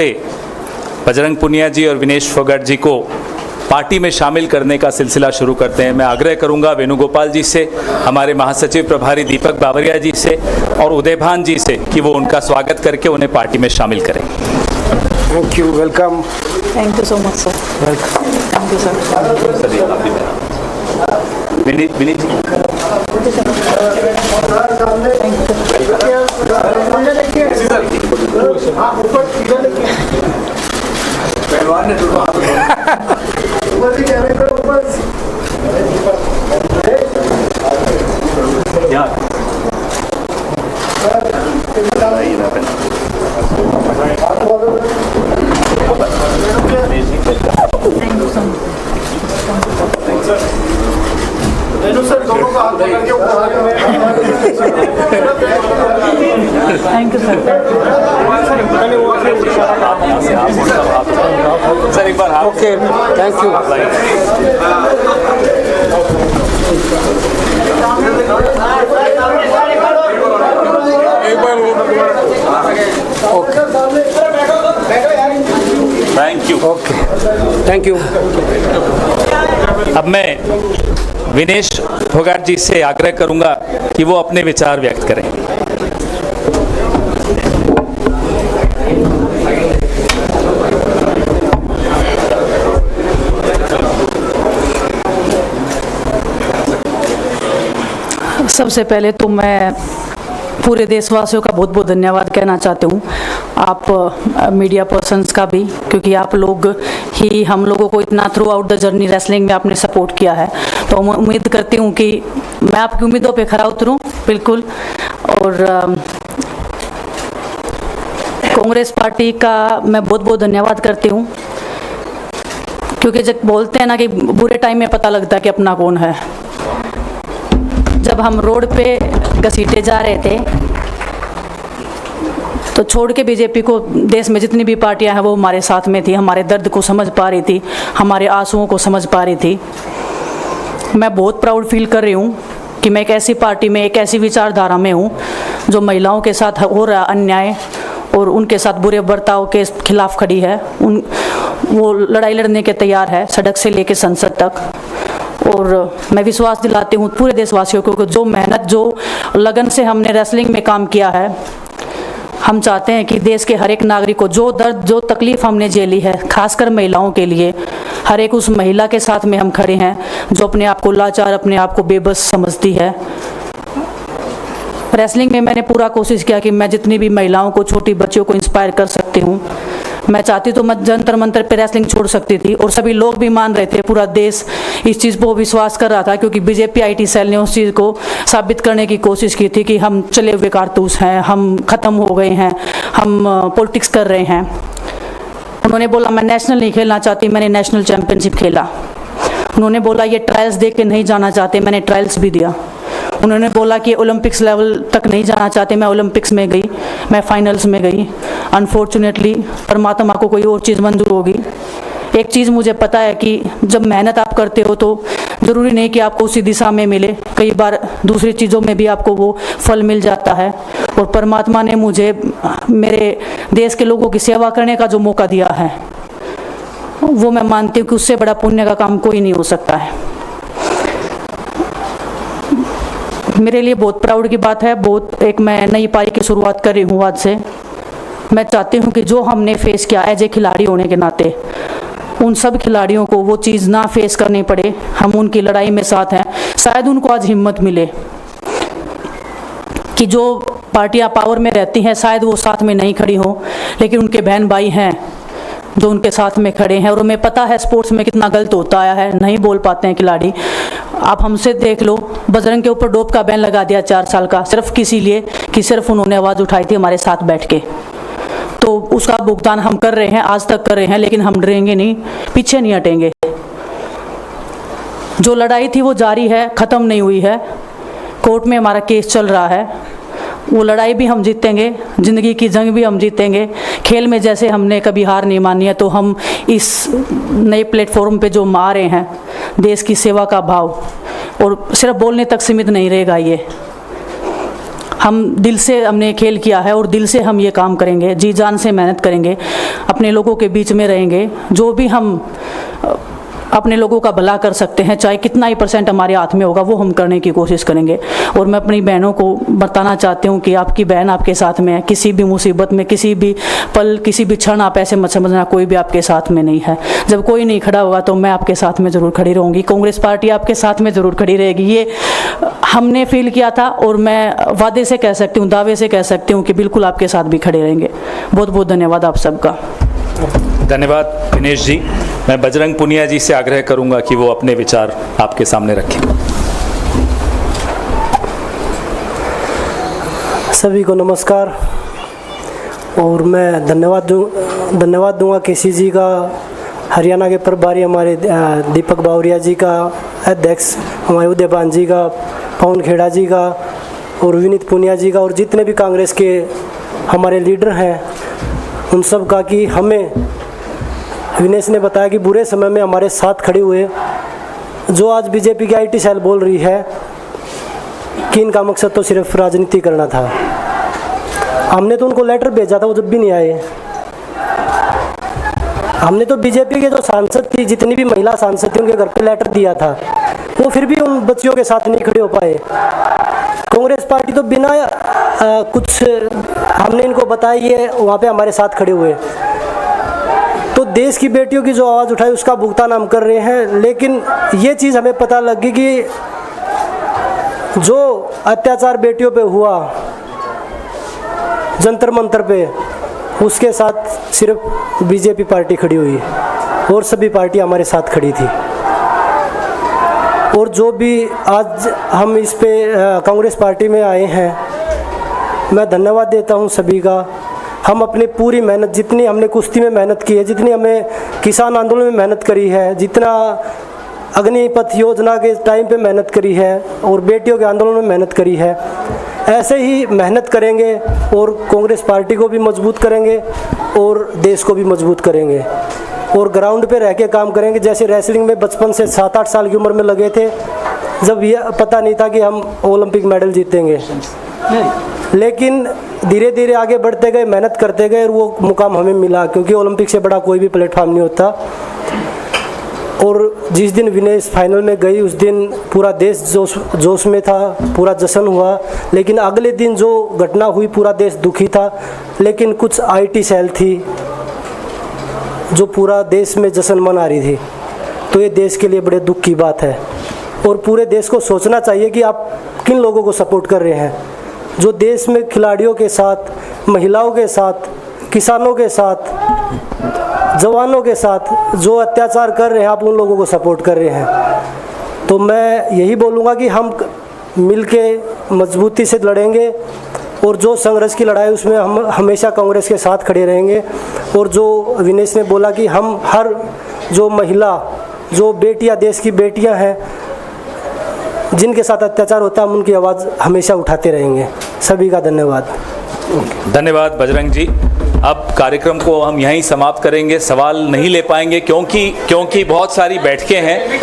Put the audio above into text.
बजरंग पुनिया जी और विनेश फोगाट जी को पार्टी में शामिल करने का सिलसिला शुरू करते हैं। मैं आग्रह करूंगा वेणुगोपाल जी से, हमारे महासचिव प्रभारी दीपक बावरिया जी से और उदयभान जी से कि वो उनका स्वागत करके उन्हें पार्टी में शामिल करें। Thank you, welcome. Thank you so much sir. Welcome. Thank you sir. Vineet ji thank you sir. Sir एक बार okay, thank you. Thank you. Okay, thank you. अब मैं विनेश फोगाट जी से आग्रह करूंगा कि वो अपने विचार व्यक्त करें। सबसे पहले तो मैं पूरे देशवासियों का बहुत बहुत धन्यवाद कहना चाहती हूँ, आप मीडिया पर्सन्स का भी, क्योंकि आप लोग ही हम लोगों को इतना through out the journey wrestling में आपने सपोर्ट किया है। तो मैं उम्मीद करती हूँ कि मैं आपकी उम्मीदों पे खरा उतरूँ बिल्कुल। और कांग्रेस पार्टी का मैं बहुत बहुत धन्यवाद करती हूँ, क्योंकि जब बोलते हैं ना कि बुरे टाइम में पता लगता है कि अपना कौन है। जब हम रोड पे घसीटे जा रहे थे तो छोड़ के बीजेपी को देश में जितनी भी पार्टियां हैं वो हमारे साथ में थी, हमारे दर्द को समझ पा रही थी, हमारे आंसुओं को समझ पा रही थी। मैं बहुत प्राउड फील कर रही हूँ कि मैं एक ऐसी पार्टी में, एक ऐसी विचारधारा में हूँ जो महिलाओं के साथ हो रहा अन्याय और उनके साथ बुरे बर्ताव के खिलाफ खड़ी है। वो लड़ाई लड़ने के तैयार है, सड़क से लेके संसद तक। और मैं विश्वास दिलाती हूँ पूरे देशवासियों को, जो मेहनत, जो लगन से हमने रेसलिंग में काम किया है, हम चाहते हैं कि देश के हर एक नागरिक को जो दर्द, जो तकलीफ हमने झेली है, खासकर महिलाओं के लिए, हर एक उस महिला के साथ में हम खड़े हैं जो अपने आप को लाचार, अपने आप को बेबस समझती है। रेसलिंग में मैंने पूरा कोशिश किया कि मैं जितनी भी महिलाओं को, छोटी बच्चियों को इंस्पायर कर सकती हूँ। मैं चाहती तो मैं जंतर मंतर पे रेसलिंग छोड़ सकती थी, और सभी लोग भी मान रहे थे, पूरा देश इस चीज़ को विश्वास कर रहा था, क्योंकि बीजेपी आईटी सेल ने उस चीज़ को साबित करने की कोशिश की थी कि हम चले हुए कारतूस हैं, हम ख़त्म हो गए हैं, हम पॉलिटिक्स कर रहे हैं। उन्होंने बोला मैं नेशनल नहीं खेलना चाहती, मैंने नेशनल चैम्पियनशिप खेला। उन्होंने बोला ये ट्रायल्स दे के नहीं जाना चाहते, मैंने ट्रायल्स भी दिया। उन्होंने बोला कि ओलंपिक्स लेवल तक नहीं जाना चाहते, मैं ओलंपिक्स में गई, मैं फाइनल्स में गई। अनफॉर्चुनेटली परमात्मा को कोई और चीज़ मंजूर होगी। एक चीज़ मुझे पता है कि जब मेहनत आप करते हो तो ज़रूरी नहीं कि आपको उसी दिशा में मिले, कई बार दूसरी चीज़ों में भी आपको वो फल मिल जाता है। और परमात्मा ने मुझे मेरे देश के लोगों की सेवा करने का जो मौका दिया है, वो मैं मानती हूँ कि उससे बड़ा पुण्य का काम कोई नहीं हो सकता है। मेरे लिए बहुत प्राउड की बात है। बहुत एक मैं नई पारी की शुरुआत कर रही हूँ आज से। मैं चाहती हूँ कि जो हमने फेस किया एज ए खिलाड़ी होने के नाते, उन सब खिलाड़ियों को वो चीज़ ना फेस करनी पड़े। हम उनकी लड़ाई में साथ हैं। शायद उनको आज हिम्मत मिले कि जो पार्टियां पावर में रहती हैं शायद वो साथ में नहीं खड़ी हों, लेकिन उनके बहन भाई हैं जो उनके साथ में खड़े हैं। और हमें पता है स्पोर्ट्स में कितना गलत होता आया है, नहीं बोल पाते हैं खिलाड़ी। आप हमसे देख लो, बजरंग के ऊपर डोप का बैन लगा दिया 4 साल का, सिर्फ किसी लिए कि सिर्फ उन्होंने आवाज़ उठाई थी हमारे साथ बैठ के। तो उसका भुगतान हम कर रहे हैं, आज तक कर रहे हैं, लेकिन हम डरेंगे नहीं, पीछे नहीं हटेंगे। जो लड़ाई थी वो जारी है, ख़त्म नहीं हुई है। कोर्ट में हमारा केस चल रहा है, वो लड़ाई भी हम जीतेंगे, ज़िंदगी की जंग भी हम जीतेंगे। खेल में जैसे हमने कभी हार नहीं मानी है, तो हम इस नए प्लेटफॉर्म पे जो आ रहे हैं, देश की सेवा का भाव, और सिर्फ बोलने तक सीमित नहीं रहेगा ये। हम दिल से हमने खेल किया है और दिल से हम ये काम करेंगे, जी जान से मेहनत करेंगे, अपने लोगों के बीच में रहेंगे। जो भी हम अपने लोगों का भला कर सकते हैं, चाहे कितना ही % हमारे हाथ में होगा, वो हम करने की कोशिश करेंगे। और मैं अपनी बहनों को बताना चाहती हूँ कि आपकी बहन आपके साथ में है। किसी भी मुसीबत में, किसी भी पल, किसी भी क्षण आप ऐसे मत समझना कोई भी आपके साथ में नहीं है। जब कोई नहीं खड़ा होगा तो मैं आपके साथ में ज़रूर खड़ी रहूँगी, कांग्रेस पार्टी आपके साथ में ज़रूर खड़ी रहेगी। ये हमने फील किया था और मैं वादे से कह सकती हूँ, दावे से कह सकती हूँ कि बिल्कुल आपके साथ भी खड़े रहेंगे। बहुत बहुत धन्यवाद आप सबका। धन्यवाद दिनेश जी। मैं बजरंग पुनिया जी से आग्रह करूंगा कि वो अपने विचार आपके सामने रखें। सभी को नमस्कार। और मैं धन्यवाद दूंगा केसी जी का, हरियाणा के प्रभारी हमारे दीपक बावरिया जी का, अध्यक्ष हमारे उदयभान जी का, पवन खेड़ा जी का और विनीत पुनिया जी का, और जितने भी कांग्रेस के हमारे लीडर हैं उन सब का, कि हमें विनेश ने बताया कि बुरे समय में हमारे साथ खड़े हुए। जो आज बीजेपी की IT सेल बोल रही है कि इनका मकसद तो सिर्फ राजनीति करना था, हमने तो उनको लेटर भेजा था, वो जब भी नहीं आए। हमने तो बीजेपी के जो सांसद थी, जितनी भी महिला सांसद थी, उनके घर पे लेटर दिया था, वो फिर भी उन बच्चियों के साथ नहीं खड़े हो पाए। कांग्रेस पार्टी तो बिना कुछ हमने इनको बताया ये वहाँ पे हमारे साथ खड़े हुए। तो देश की बेटियों की जो आवाज़ उठाई उसका भुगतान हम कर रहे हैं। लेकिन ये चीज़ हमें पता लगी कि जो अत्याचार बेटियों पे हुआ जंतर मंतर पे, उसके साथ सिर्फ बीजेपी पार्टी खड़ी हुई और सभी पार्टी हमारे साथ खड़ी थी। और जो भी आज हम इस पे कांग्रेस पार्टी में आए हैं, मैं धन्यवाद देता हूं सभी का। हम अपनी पूरी मेहनत, जितनी हमने कुश्ती में मेहनत की है, जितनी हमें किसान आंदोलन में मेहनत करी है, जितना अग्निपथ योजना के टाइम पे मेहनत करी है और बेटियों के आंदोलन में मेहनत करी है, ऐसे ही मेहनत करेंगे और कांग्रेस पार्टी को भी मजबूत करेंगे और देश को भी मजबूत करेंगे। और ग्राउंड पे रह के काम करेंगे। जैसे रेसलिंग में बचपन से 7-8 साल की उम्र में लगे थे, जब ये पता नहीं था कि हम ओलंपिक मेडल जीतेंगे, लेकिन धीरे धीरे आगे बढ़ते गए, मेहनत करते गए और वो मुकाम हमें मिला, क्योंकि ओलंपिक से बड़ा कोई भी प्लेटफॉर्म नहीं होता। और जिस दिन विनेश फाइनल में गई, उस दिन पूरा देश जोश में था, पूरा जश्न हुआ। लेकिन अगले दिन जो घटना हुई, पूरा देश दुखी था। लेकिन कुछ IT सेल थी जो पूरा देश में जश्न मना रही थी। तो ये देश के लिए बड़े दुख की बात है और पूरे देश को सोचना चाहिए कि आप किन लोगों को सपोर्ट कर रहे हैं। जो देश में खिलाड़ियों के साथ, महिलाओं के साथ, किसानों के साथ, जवानों के साथ जो अत्याचार कर रहे हैं, आप उन लोगों को सपोर्ट कर रहे हैं। तो मैं यही बोलूँगा कि हम मिलके मजबूती से लड़ेंगे और जो संघर्ष की लड़ाई उसमें हम हमेशा कांग्रेस के साथ खड़े रहेंगे। और जो विनेश ने बोला कि हम हर जो महिला, जो बेटियां, देश की बेटियां हैं जिनके साथ अत्याचार होता है, हम उनकी आवाज़ हमेशा उठाते रहेंगे। सभी का धन्यवाद। धन्यवाद बजरंग जी। अब कार्यक्रम को हम यहीं समाप्त करेंगे। सवाल नहीं ले पाएंगे क्योंकि बहुत सारी बैठकें हैं।